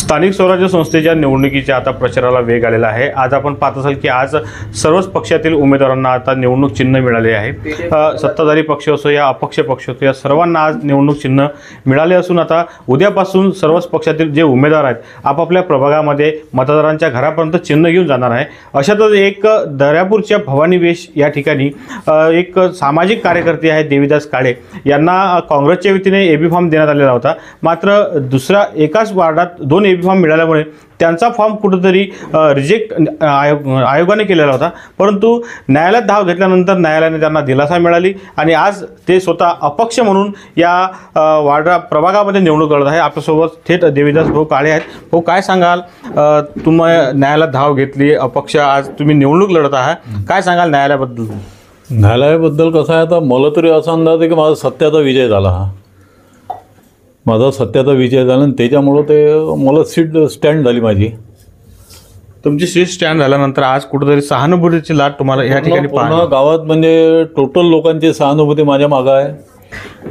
स्थानिक स्वराज्य संस्थेच्या निवडणुकीच्या आता प्रचाराला वेग आलेला आहे। आज आपण पाहत असाल की आज सर्वच पक्षातील उमेदवारांना आता निवडणूक चिन्ह मिळाले आहे। सत्ताधारी पक्ष असो या अपक्ष पक्ष असो या सर्वांना आज निवडणूक चिन्ह मिळाले असून आता उद्यापासून सर्वच पक्षातील जे उमेदवार आहेत आपापल्या प्रभागामध्ये मतदारांच्या घरापर्यंत चिन्ह घेऊन जाणार आहे। अशातच एक दर्यापूरच्या भवानी वेश या ठिकाणी एक सामाजिक कार्यकर्ते आहेत देवीदास काळे यांना काँग्रेसच्या वतीने एबी फॉर्म देण्यात आलेला होता। मात्र दुसरा एकाच वार्डात 2 एबी फॉर्म मिळाल्यामुळे त्यांचा फॉर्म कुठेतरी रिजेक्ट आयोगाने केलेला होता, परंतु न्यायालयात धाव घेतल्यानंतर न्यायालयाने त्यांना दिलासा मिळाली आणि आज ते स्वतः अपक्ष म्हणून या प्रभागामध्ये निवडणूक लढत आहे। आपल्यासोबत थेट देवीदास भाऊ काळे आहेत। भाऊ, काय सांगाल, तुम्ही न्यायालयात धाव घेतली, अपक्ष आज तुम्ही निवडणूक लढत आहात, काय सांगाल न्यायालयाबद्दल? न्यायालयाबद्दल कसं आहे, आता मला तरी असा अंदाज आहे की माझा सत्याचा विजय झाला। माझा सत्याचा विजय झाला आणि त्याच्यामुळं ते मला सीट स्टँड झाली माझी। तुमची सीट स्टँड झाल्यानंतर आज कुठेतरी सहानुभूतीची लाट तुम्हाला या ठिकाणी पूर्ण गावात म्हणजे टोटल लोकांची सहानुभूती माझ्या मागं आहे।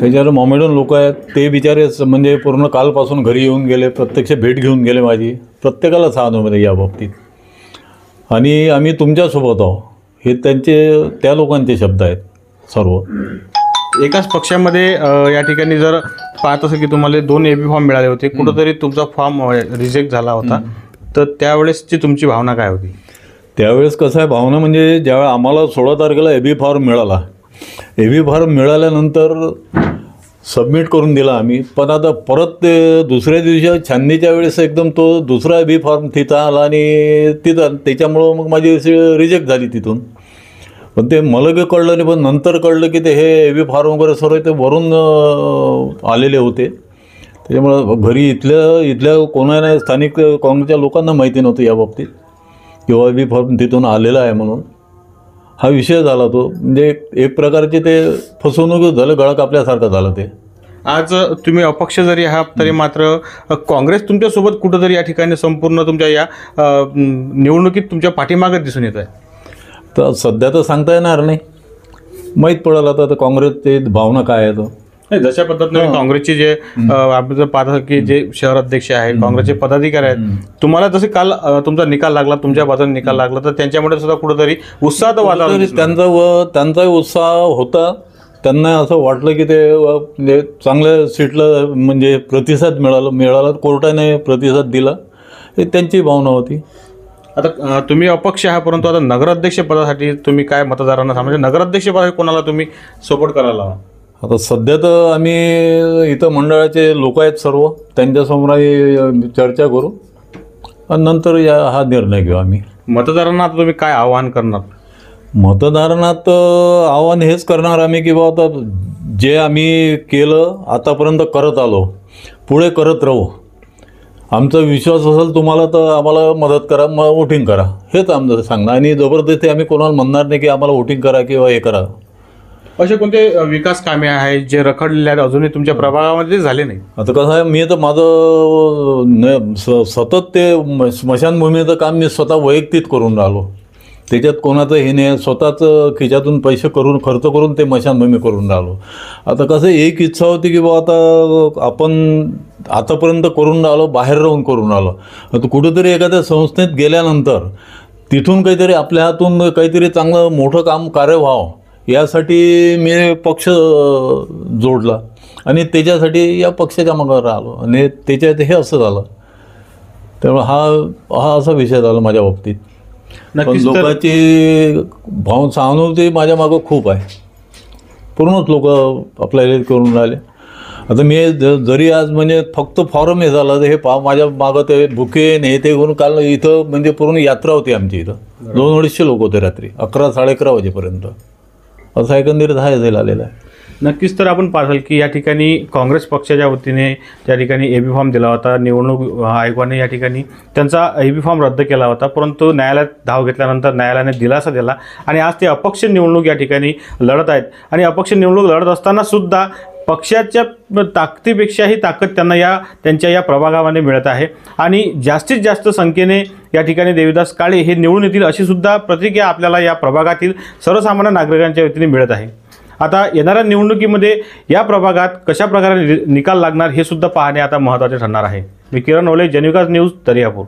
त्याच्यावर मोमेडन लोक आहेत, ते बिचारे म्हणजे पूर्ण कालपासून घरी येऊन गेले, प्रत्यक्ष भेट घेऊन गेले माझी। प्रत्येकाला सहानुभूती या बाबतीत आणि आम्ही तुमच्यासोबत आहोत हे त्या लोकांचे शब्द आहेत सर्व। एकाच पक्षामध्ये या ठिकाणी जर पाहत असेल की तुम्हाला 2 एबी फॉर्म मिळाले होते, कुठेतरी तुमचा फॉर्म रिजेक्ट झाला होता, तर त्यावेळेसची तुमची भावना काय होती? त्यावेळेस कसं आहे भावना, म्हणजे ज्यावेळेस आम्हाला 16 तारखेला एबी फॉर्म मिळाला, एबी फॉर्म मिळाल्यानंतर सबमिट करून दिला आम्ही, पण आता परत ते दुसऱ्या दिवशी छाननीच्या वेळेस एकदम तो दुसरा एबी फॉर्म तिथं आला आणि तिथं त्याच्यामुळं मग माझी रिजेक्ट झाली तिथून। पण ते मला काही कळलं नाही, पण नंतर कळलं की ते हे एबी फॉर्म वगैरे सर्व ते वरून आलेले होते। त्याच्यामुळं घरी इथल्या कोणाला स्थानिक काँग्रेसच्या लोकांना माहिती नव्हतं या बाबतीत किंवा एबी फॉर्म तिथून आलेला आहे म्हणून हा विषय झाला। तो म्हणजे एक प्रकारचे ते फसवणूक झालं, गळा कापल्यासारखं झालं ते। आज तुम्ही अपक्ष जरी आहात तरी मात्र काँग्रेस तुमच्यासोबत कुठेतरी या ठिकाणी संपूर्ण तुमच्या या निवडणुकीत तुमच्या पाठीमागे दिसून येत आहे। तर सध्या तर सांगता येणार नाही, माहीत पडेल आता काँग्रेसची भावना काय आहे। तर जशा पद्धतीने काँग्रेसचे जे आपण पाहतो की जे शहर अध्यक्ष आहेत, काँग्रेसचे पदाधिकारी आहेत, तुम्हाला जसे काल तुमचा निकाल लागला, तुमच्या बाजूने निकाल लागला, तर त्यांच्यामुळे सुद्धा कुठेतरी उत्साहाचं वातावरण त्यांचाही उत्साह होता। त्यांना असं वाटलं की ते म्हणजे चांगल्या सीटला म्हणजे प्रतिसाद मिळाला, कोर्टाने प्रतिसाद दिला, हे त्यांची भावना होती। आता तुम्ही अपक्ष आहात, परंतु आता नगराध्यक्ष पदासाठी तुम्ही काय मतदारांना म्हणजे नगराध्यक्ष पदासाठी कोणाला तुम्ही सपोर्ट करायला हवा? आता सध्या तर आम्ही इथं मंडळाचे लोक आहेत सर्व, त्यांच्यासमोर चर्चा करू आणि नंतर हा निर्णय घेऊ आम्ही। मतदारांना आता तुम्ही काय आवाहन करणार? मतदारांना तर आव्हान हेच करणार आम्ही की बाबा आता जे आम्ही केलं आतापर्यंत करत आलो, पुढे करत राहू। आमचा विश्वास असेल तुम्हाला तर आम्हाला मदत करा, वोटिंग करा, हेच आमचं सांगणं। आणि जबरदस्ती आम्ही कोणाला म्हणणार नाही की आम्हाला वोटिंग करा किंवा हे करा। असे कोणते विकास कामे आहेत जे रखडलेले आहेत अजूनही तुमच्या प्रभागामध्ये झाले नाही? आता कसं आहे, मी तर माझं सतत ते स्मशानभूमीचं काम मी स्वतः वैयक्तिक करून राहिलो, त्याच्यात कोणाचं हे नाही, स्वतःच खिशातून पैसे खर्च करून ते स्मशानभूमी करून राहिलो। आता कसं एक इच्छा होती की बाबा आता आपण आतापर्यंत करून राहिलो, बाहेर राहून करून राहिलो, आता कुठेतरी एखाद्या संस्थेत गेल्यानंतर तिथून काहीतरी आपल्या हातून काहीतरी चांगलं मोठं कार्य व्हावं यासाठी मी पक्ष जोडला आणि त्याच्यासाठी या पक्षाच्या मागे राहिलो आणि त्याच्यात हे असं झालं। त्यामुळे हा असा विषय झाला माझ्या बाबतीत। लोकांची सहानुभूती माझ्या मागं खूप आहे, पूर्णच लोक आपल्याला करून राहिले। आता मी जरी आज म्हणजे फक्त फॉर्म हे झालं, हे माझ्या मागं ते बुके हे ते करून काल इथं म्हणजे पूर्ण यात्रा होती आमची, इथं 200-250 लोक होते रात्री 11-11:30 वाजेपर्यंत, असं एकंदरीत हा झालेला आहे। नक्कीच तर आपण पाहाल की या ठिकाणी काँग्रेस पक्षाच्या वतीने त्या ठिकाणी एबी फॉर्म दिला होता, निवडणूक आयोगाने या ठिकाणी त्यांचा एबी फॉर्म रद्द केला होता, परंतु न्यायालयात धाव घेतल्यानंतर न्यायालयाने दिलासा दिला आणि आज ते अपक्ष निवडणूक या ठिकाणी लढत आहेत। आणि अपक्ष निवडणूक लढत असताना सुद्धा पक्षाच्या ताकदीपेक्षाही ताकद त्यांना त्यांच्या या प्रभागामध्ये मिळत आहे आणि जास्तीत जास्त संख्येने या ठिकाणी देवीदास काळे हे निवडून येतील अशी सुद्धा प्रतिक्रिया आपल्याला या प्रभागातील सर्वसामान्य नागरिकांच्या वतीने मिळत आहे। आता येणाऱ्या निवडणुकीमध्ये या प्रभागात कशा प्रकारे निकाल लागणार हे सुद्धा पाहणे आता महत्त्वाचे ठरणार आहे। मी किरण ओले, जनविकास न्यूज, दर्यापूर.